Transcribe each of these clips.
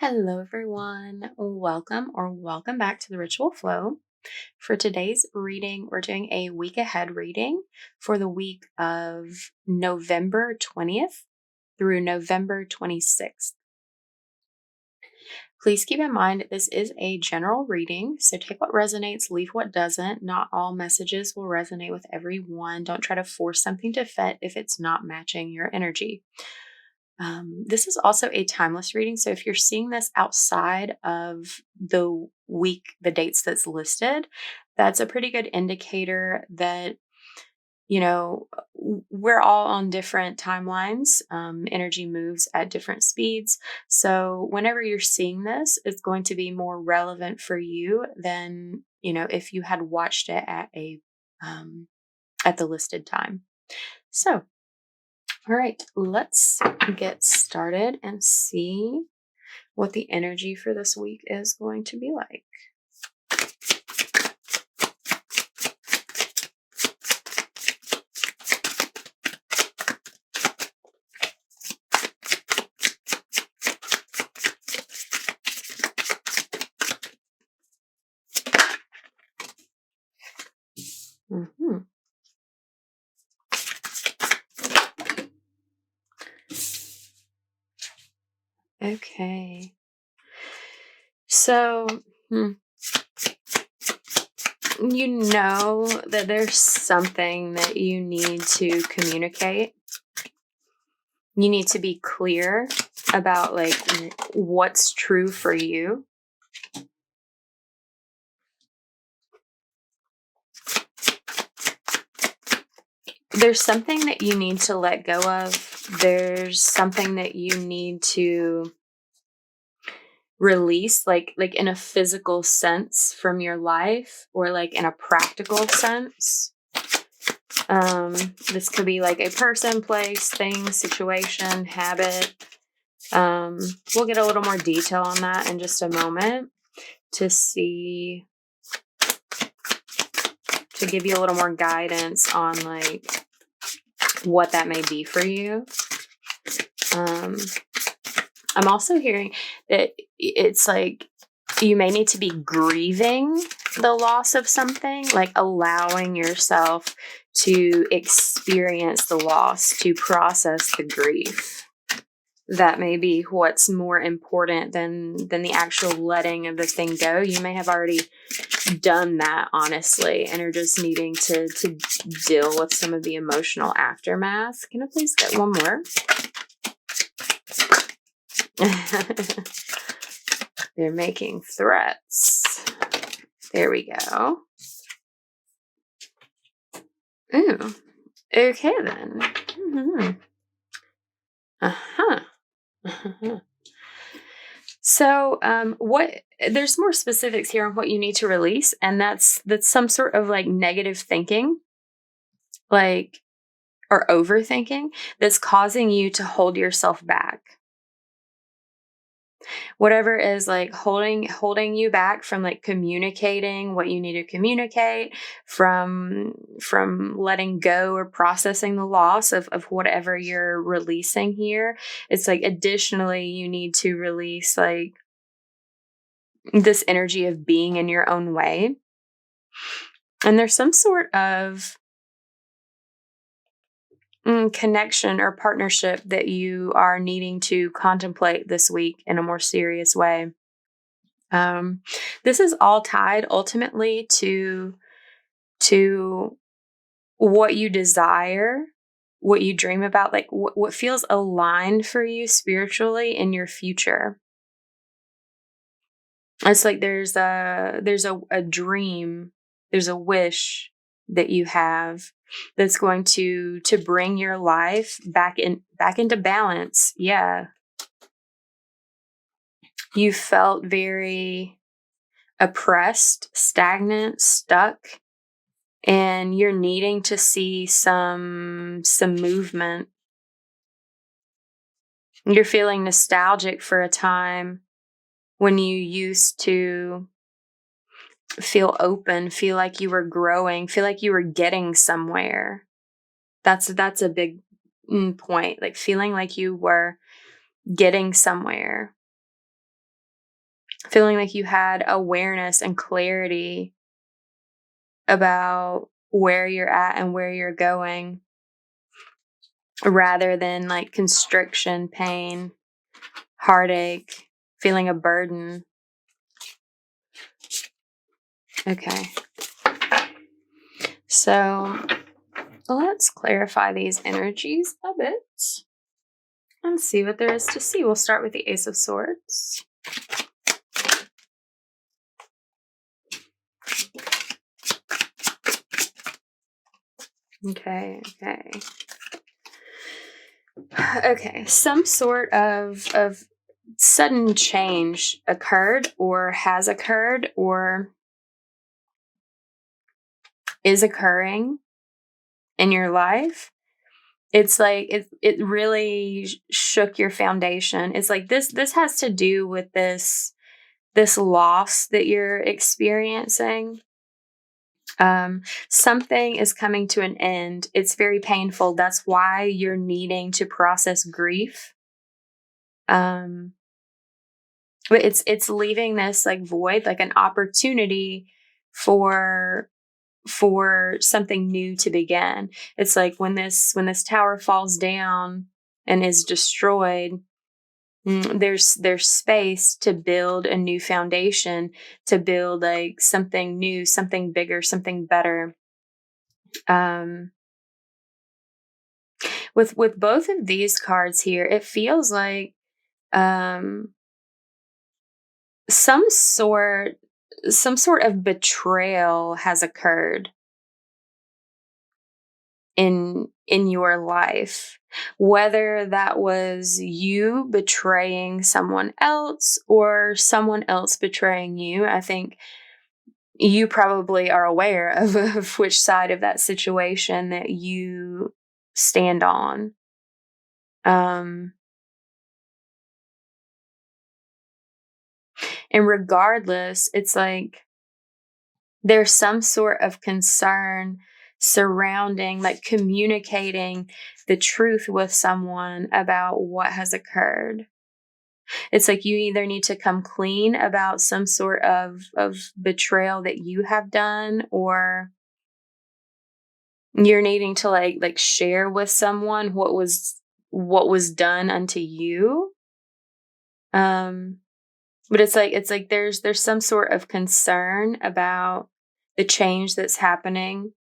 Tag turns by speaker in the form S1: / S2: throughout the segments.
S1: Hello, everyone. Welcome back to the Ritual Flow. For today's reading, we're doing a week ahead reading for the week of November 20th through November 26th. Please keep in mind this is a general reading, so take what resonates, leave what doesn't. Not all messages will resonate with everyone. Don't try to force something to fit if it's not matching your energy. This is also a timeless reading. So if you're seeing this outside of the week, the dates that's listed, that's a pretty good indicator that, we're all on different timelines. Energy moves at different speeds. So whenever you're seeing this, it's going to be more relevant for you than, if you had watched it at the listed time. So all right, let's get started and see what the energy for this week is going to be like. Okay. So, you know that there's something that you need to communicate. You need to be clear about what's true for you. There's something that you need to let go of. There's something that you need to release, like in a physical sense from your life, or like in a practical sense. This could be like a person, place, thing, situation, habit. We'll get a little more detail on that in just a moment to give you a little more guidance on like what that may be for you. I'm also hearing that it's like you may need to be grieving the loss of something, like allowing yourself to experience the loss, to process the grief. That may be what's more important than the actual letting of the thing go. You may have already done that, honestly, and are just needing to deal with some of the emotional aftermath. Can I please get one more? They're making threats. There we go. Ooh. Okay then. Mm-hmm. So, there's more specifics here on what you need to release, and that's some sort of like negative thinking, or overthinking that's causing you to hold yourself back. Whatever is like holding you back from like communicating what you need to communicate, from letting go or processing the loss of whatever you're releasing here. It's like additionally you need to release like this energy of being in your own way. And there's some sort of connection or partnership that you are needing to contemplate this week in a more serious way. This is all tied ultimately to what you desire, what you dream about, like what feels aligned for you spiritually in your future. It's like there's a dream, there's a wish that you have that's going to bring your life back into balance. Yeah. You felt very oppressed, stagnant, stuck, and you're needing to see some movement. You're feeling nostalgic for a time when you used to feel open, feel like you were growing, feel like you were getting somewhere. That's a big point, like feeling like you were getting somewhere. feeling like you had awareness and clarity about where you're at and where you're going, rather than like constriction, pain, heartache, feeling a burden. Okay. So let's clarify these energies a bit and see what there is to see. We'll start with the Ace of Swords. Okay. Okay, some sort of sudden change occurred or has occurred or is occurring in your life. It's like it really shook your foundation. It's like this has to do with this loss that you're experiencing. Something is coming to an end. It's very painful. That's why you're needing to process grief. But it's leaving this like void, like an opportunity for something new to begin. It's like when this tower falls down and is destroyed, there's space to build a new foundation, to build like something new, something bigger, something better. With both of these cards here, it feels like some sort of betrayal has occurred in your life, whether that was you betraying someone else or someone else betraying you. I think you probably are aware of which side of that situation that you stand on. And regardless, it's like there's some sort of concern surrounding, like, communicating the truth with someone about what has occurred. It's like you either need to come clean about some sort of betrayal that you have done, or you're needing to like share with someone what was done unto you. But it's like there's some sort of concern about the change that's happening.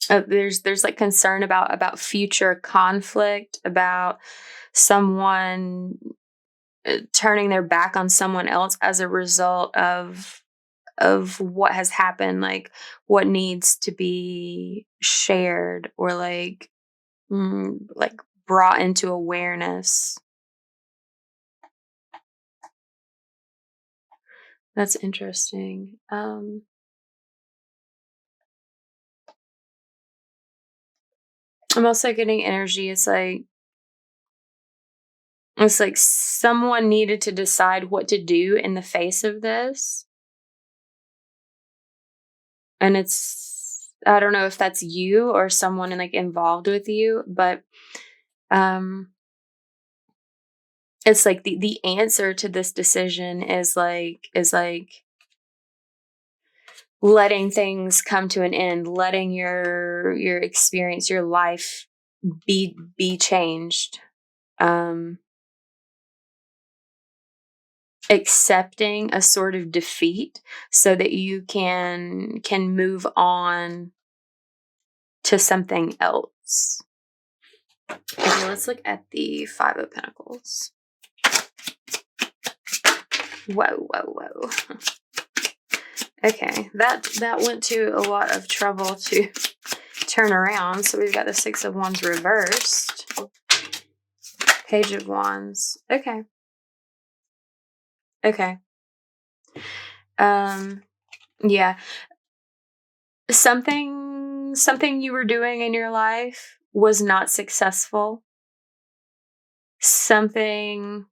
S1: There's like concern about future conflict, about someone turning their back on someone else as a result of what has happened, like what needs to be shared or like brought into awareness. That's interesting. I'm also getting energy. It's like someone needed to decide what to do in the face of this. And I don't know if that's you or someone like involved with you, but it's like the answer to this decision is like letting things come to an end, letting your experience, your life be changed. Accepting a sort of defeat so that you can move on to something else. Okay, let's look at the Five of Pentacles. Whoa. Okay, that went to a lot of trouble to turn around. So we've got the Six of Wands reversed. Page of Wands. Okay. Yeah. Something you were doing in your life was not successful. Something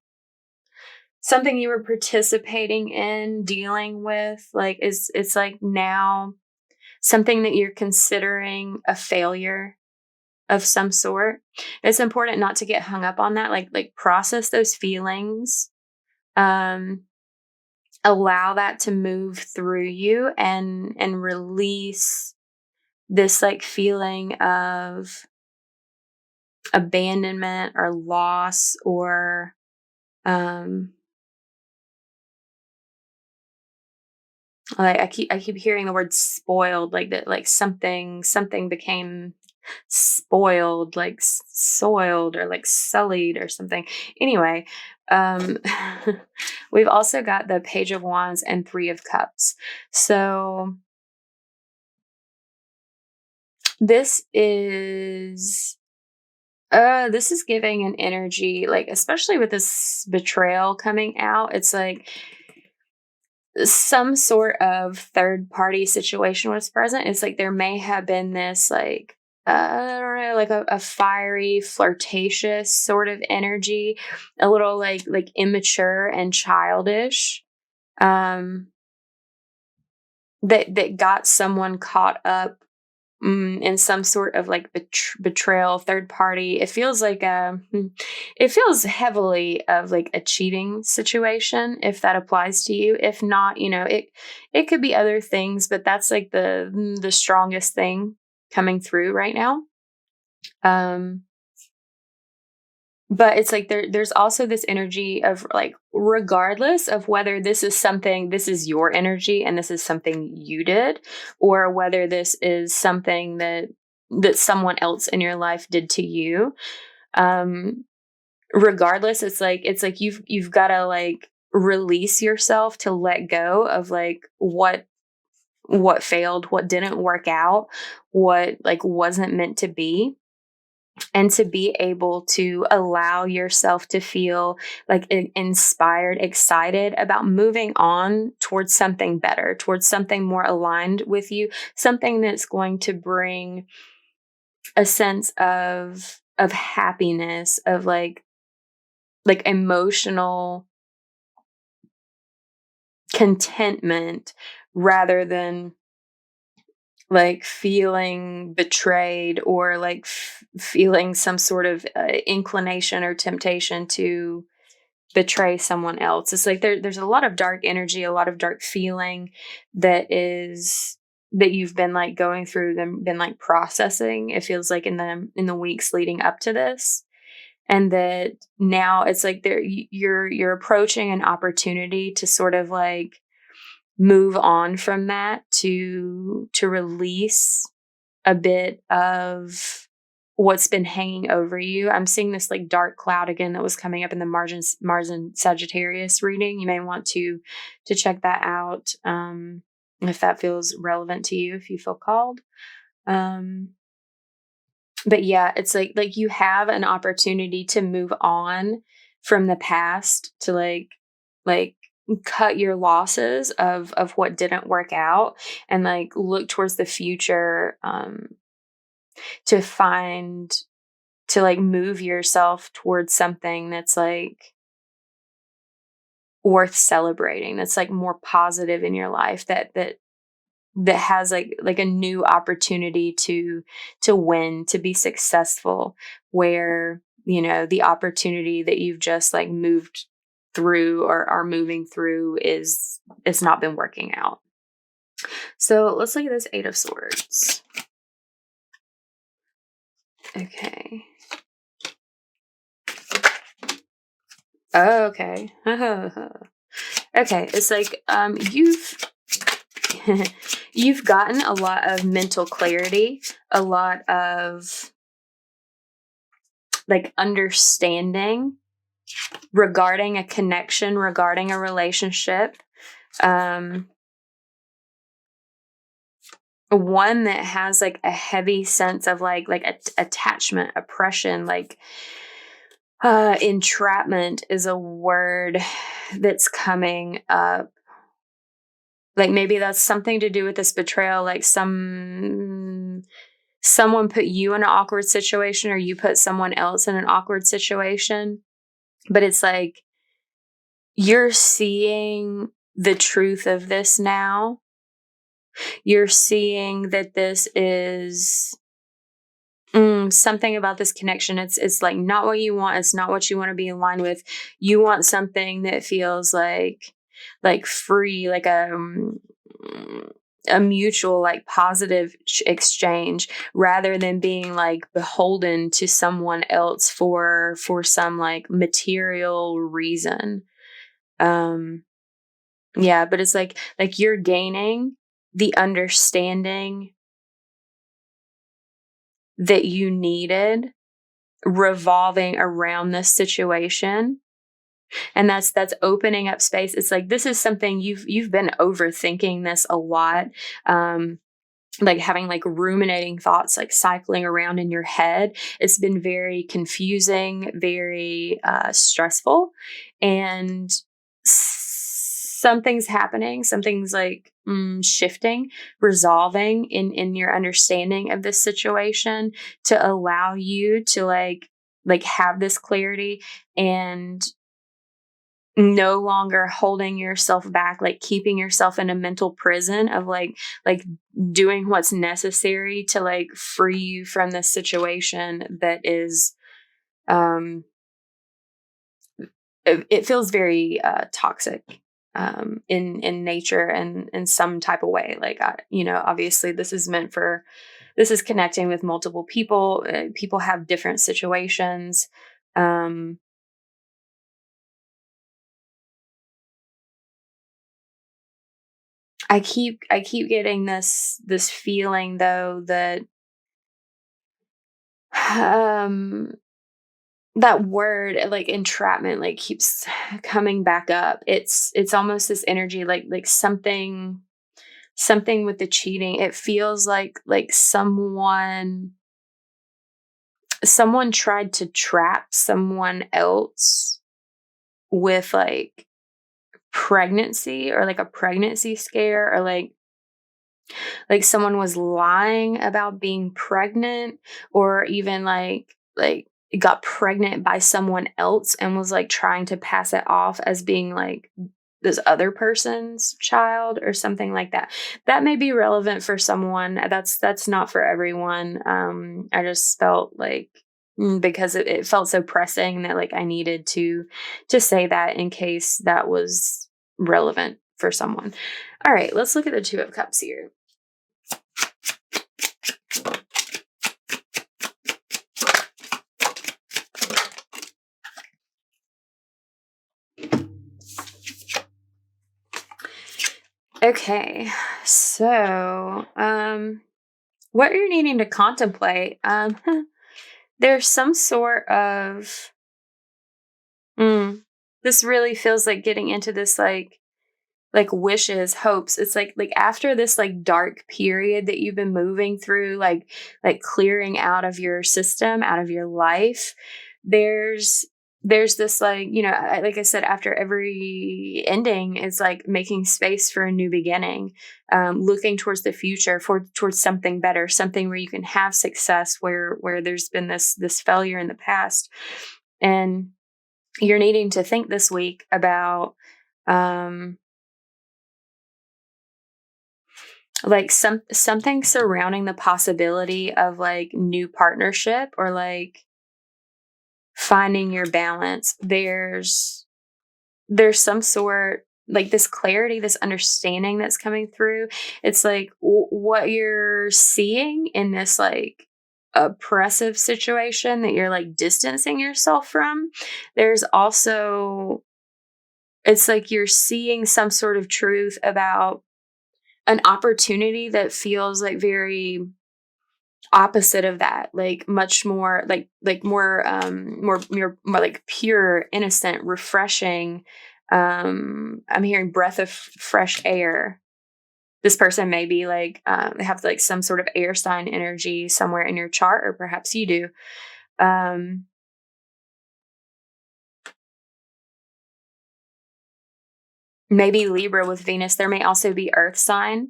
S1: you were participating in, dealing with, like it's like now something that you're considering a failure. of some sort. It's important not to get hung up on that. Like process those feelings. Allow that to move through you and release this like feeling of abandonment or loss or like I keep hearing the word spoiled, like that, like something became spoiled, like soiled or like sullied or something. Anyway, we've also got the Page of Wands and Three of Cups. So this is giving an energy, like especially with this betrayal coming out, it's like some sort of third party situation was present. It's like there may have been this like I don't know, like a fiery, flirtatious sort of energy, a little like immature and childish, that got someone caught up in some sort of like betrayal, third party. It feels like it feels heavily of like a cheating situation, if that applies to you. If not, it could be other things, but that's like the strongest thing coming through right now. But it's like there's also this energy of like, regardless of whether this is your energy and this is something you did, or whether this is something that someone else in your life did to you. Regardless, it's like you've got to like release yourself to let go of like what failed, what didn't work out, what like wasn't meant to be. And to be able to allow yourself to feel like inspired, excited about moving on towards something better, towards something more aligned with you, something that's going to bring a sense of happiness, of like emotional contentment, rather than like feeling betrayed or like feeling some sort of inclination or temptation to betray someone else. It's like there's a lot of dark energy, a lot of dark feeling that you've been like going through, been like processing. It feels like in the weeks leading up to this, and that now it's like you're approaching an opportunity to sort of like move on from that, to release a bit of what's been hanging over you. I'm seeing this like dark cloud again that was coming up in the Mars and Sagittarius reading. You may want to check that out, if that feels relevant to you, if you feel called. But yeah, it's like you have an opportunity to move on from the past, to like cut your losses of what didn't work out, and like look towards the future, to like move yourself towards something that's like worth celebrating, that's like more positive in your life, that has like a new opportunity to win, to be successful, where the opportunity that you've just like moved through or are moving through it's not been working out. So let's look at this Eight of Swords. Okay. Oh, okay. Okay, it's like you've gotten a lot of mental clarity, a lot of like understanding regarding a connection, regarding a relationship. One that has like a heavy sense of like attachment, oppression, like entrapment is a word that's coming up. Like maybe that's something to do with this betrayal, like someone put you in an awkward situation, or you put someone else in an awkward situation. But it's like you're seeing the truth of this now. You're seeing that this is something about this connection. It's like not what you want. It's not what you want to be in line with. You want something that feels like free, like a mutual, like positive exchange, rather than being like beholden to someone else for some like material reason. Yeah, but it's like you're gaining the understanding that you needed revolving around this situation, and that's opening up space. It's like this is something you've been overthinking this a lot, like having like ruminating thoughts like cycling around in your head. It's been very confusing, very stressful, and something's happening, something's like shifting, resolving in your understanding of this situation to allow you to like have this clarity and no longer holding yourself back, like keeping yourself in a mental prison of like doing what's necessary to like free you from this situation that is it feels very toxic in nature and in some type of way. Like obviously this is connecting with multiple people. People have different situations. I keep getting this feeling though that that word like entrapment like keeps coming back up. It's almost this energy like something with the cheating. It feels like someone tried to trap someone else with like pregnancy, or like a pregnancy scare, or like someone was lying about being pregnant, or even like got pregnant by someone else and was like trying to pass it off as being like this other person's child or something like that. That may be relevant for someone. That's not for everyone. I just felt like because it felt so pressing that like I needed to say that in case that was relevant for someone. All right, let's look at the Two of Cups here. Okay, so what you're needing to contemplate, there's some sort of this really feels like getting into this like wishes, hopes. It's like after this like dark period that you've been moving through, like clearing out of your system, out of your life, there's this like, like I said, after every ending is like making space for a new beginning, looking towards the future, towards something better, something where you can have success where there's been this failure in the past. And you're needing to think this week about like something surrounding the possibility of like new partnership, or like finding your balance. There's some sort like this clarity, this understanding that's coming through. It's like what you're seeing in this like oppressive situation that you're like distancing yourself from. There's also, it's like you're seeing some sort of truth about an opportunity that feels like very opposite of that, like much more like more more like pure, innocent, refreshing. I'm hearing breath of fresh air. This person may be like have like some sort of air sign energy somewhere in your chart, or perhaps you do. Maybe Libra with Venus. There may also be earth sign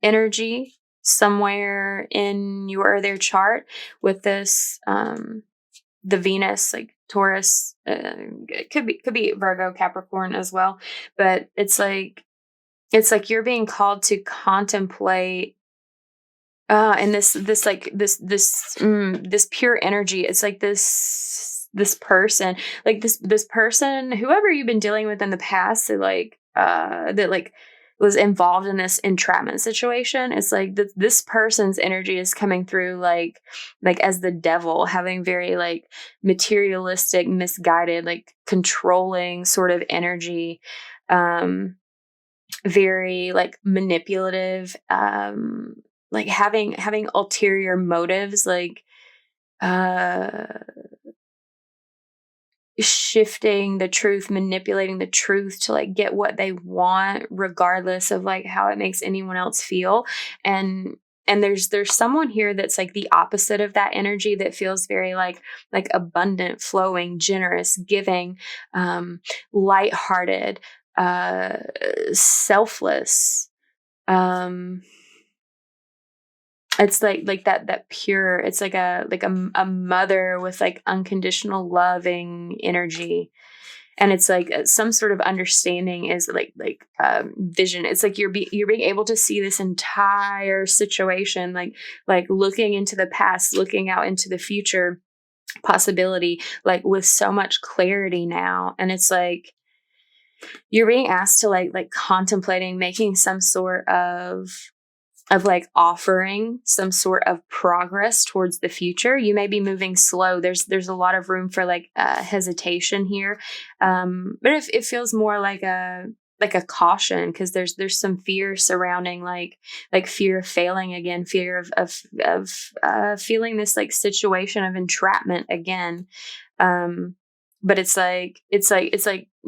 S1: energy somewhere in your or their chart with this the Venus, like Taurus. It could be Virgo, Capricorn as well, but it's like you're being called to contemplate And this pure energy. It's like this person, like this person, whoever you've been dealing with in the past, that like was involved in this entrapment situation. It's like this person's energy is coming through like as the devil, having very like materialistic, misguided, like controlling sort of energy. Very like manipulative, like having ulterior motives, like uh shifting the truth, manipulating the truth to like get what they want, regardless of like how it makes anyone else feel. And there's someone here that's like the opposite of that energy, that feels very like abundant, flowing, generous, giving, lighthearted, uh selfless. um it's like that pure, it's like a mother with like unconditional loving energy. And it's like some sort of understanding is vision. It's like you're being able to see this entire situation, like looking into the past, looking out into the future possibility, like with so much clarity now. And it's like you're being asked to like contemplating making some sort of like offering some sort of progress towards the future. You may be moving slow. There's a lot of room for like hesitation here. But it feels more like a caution, because there's some fear surrounding like fear of failing again, fear of feeling this like situation of entrapment again. But it's like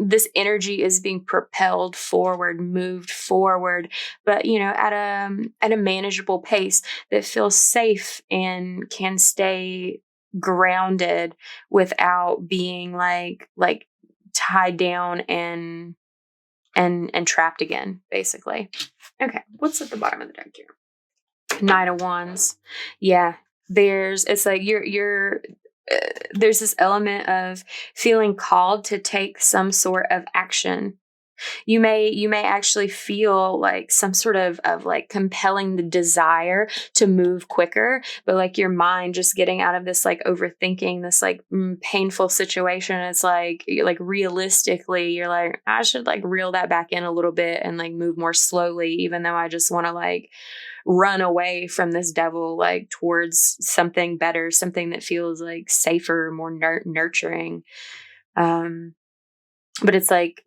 S1: this energy is being propelled forward, moved forward, but at a manageable pace that feels safe and can stay grounded without being like tied down and trapped again, basically. Okay, what's at the bottom of the deck here? Knight of Wands. Yeah, it's like you're there's this element of feeling called to take some sort of action. You may actually feel like some sort of like compelling the desire to move quicker, but like your mind just getting out of this like overthinking this like painful situation. It's like realistically you're like, I should like reel that back in a little bit and like move more slowly, even though I just want to like run away from this devil, like towards something better, something that feels like safer, more nurturing. But it's like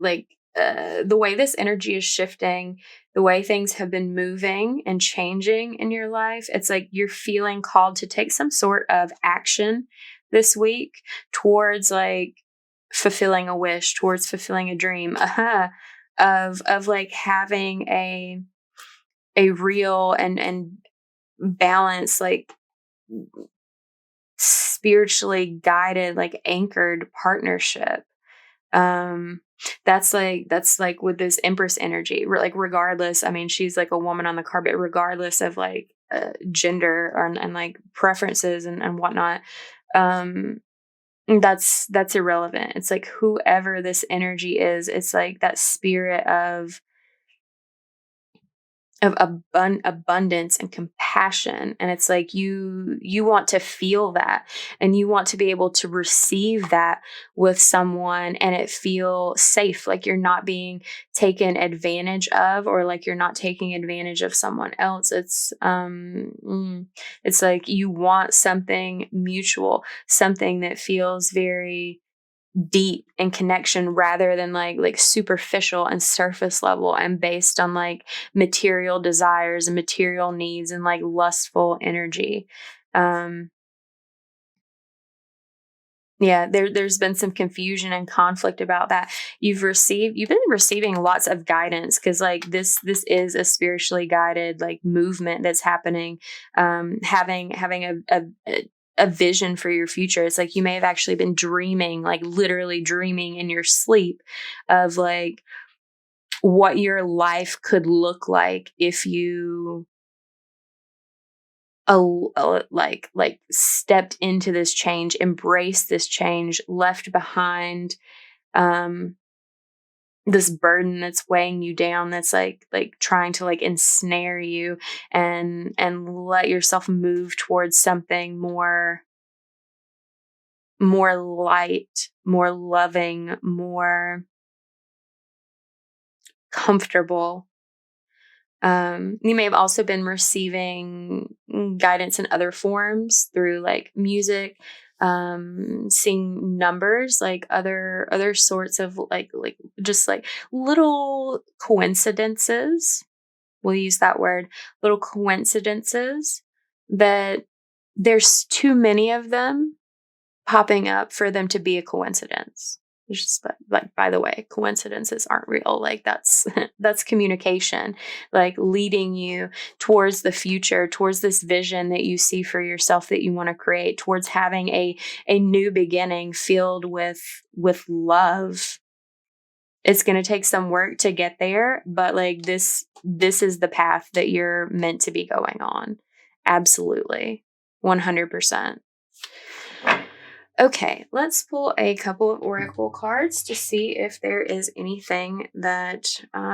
S1: the way this energy is shifting, the way things have been moving and changing in your life, it's like you're feeling called to take some sort of action this week towards like fulfilling a wish, towards fulfilling a dream, of like having a real and balanced, like spiritually guided, like anchored partnership. That's like with this Empress energy, like regardless, I mean, she's like a woman on the carpet, regardless of like gender and like preferences and whatnot. um that's irrelevant. It's like whoever this energy is, it's like that spirit of abundance and compassion, and it's like you want to feel that, and you want to be able to receive that with someone and it feel safe, like you're not being taken advantage of, or like you're not taking advantage of someone else. It's like you want something mutual, something that feels very deep in connection, rather than like superficial and surface level and based on like material desires and material needs and like lustful energy. um yeah, there's been some confusion and conflict about that. You've been receiving lots of guidance, because like this is a spiritually guided like movement that's happening. Having a vision for your future. It's like you may have actually been dreaming, like literally dreaming in your sleep, of like what your life could look like if you like stepped into this change, embraced this change, left behind this burden that's weighing you down, that's like trying to like ensnare you, and let yourself move towards something more light, more loving, more comfortable. You may have also been receiving guidance in other forms through like music, seeing numbers, like other sorts of like just like little coincidences. We'll use that word, little coincidences, that there's too many of them popping up for them to be a coincidence. It's just like, by the way, coincidences aren't real. Like that's that's communication, like leading you towards the future, towards this vision that you see for yourself that you want to create, towards having a new beginning filled with love. It's going to take some work to get there, but like this is the path that you're meant to be going on. Absolutely. 100%. Okay, let's pull a couple of oracle cards to see if there is anything that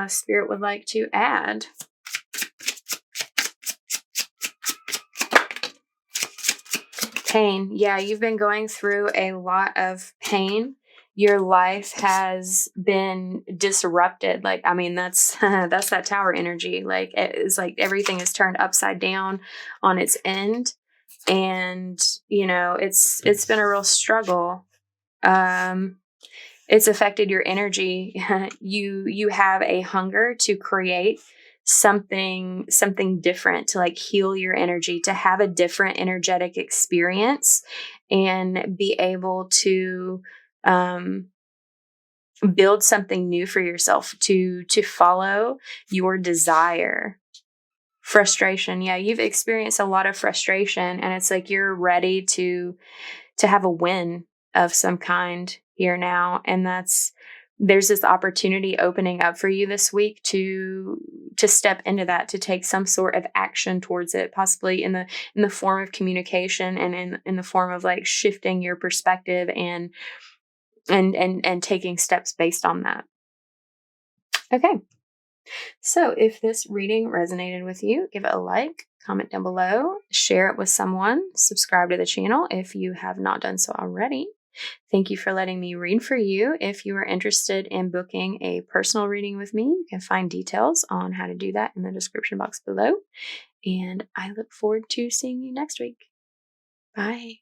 S1: Spirit would like to add. Pain. Yeah, you've been going through a lot of pain. Your life has been disrupted. Like, I mean, that's that's that tower energy. Like, it's like everything is turned upside down on its end. And, you know, it's been a real struggle. It's affected your energy. You have a hunger to create something different, to like heal your energy, to have a different energetic experience, and be able to build something new for yourself, to follow your desire. Frustration. Yeah, you've experienced a lot of frustration, and it's like you're ready to have a win of some kind here now. And there's this opportunity opening up for you this week to step into that, to take some sort of action towards it, possibly in the form of communication, and in the form of like shifting your perspective and taking steps based on that. Okay. So if this reading resonated with you, give it a like, comment down below, share it with someone, subscribe to the channel if you have not done so already. Thank you for letting me read for you. If you are interested in booking a personal reading with me, you can find details on how to do that in the description box below. And I look forward to seeing you next week. Bye.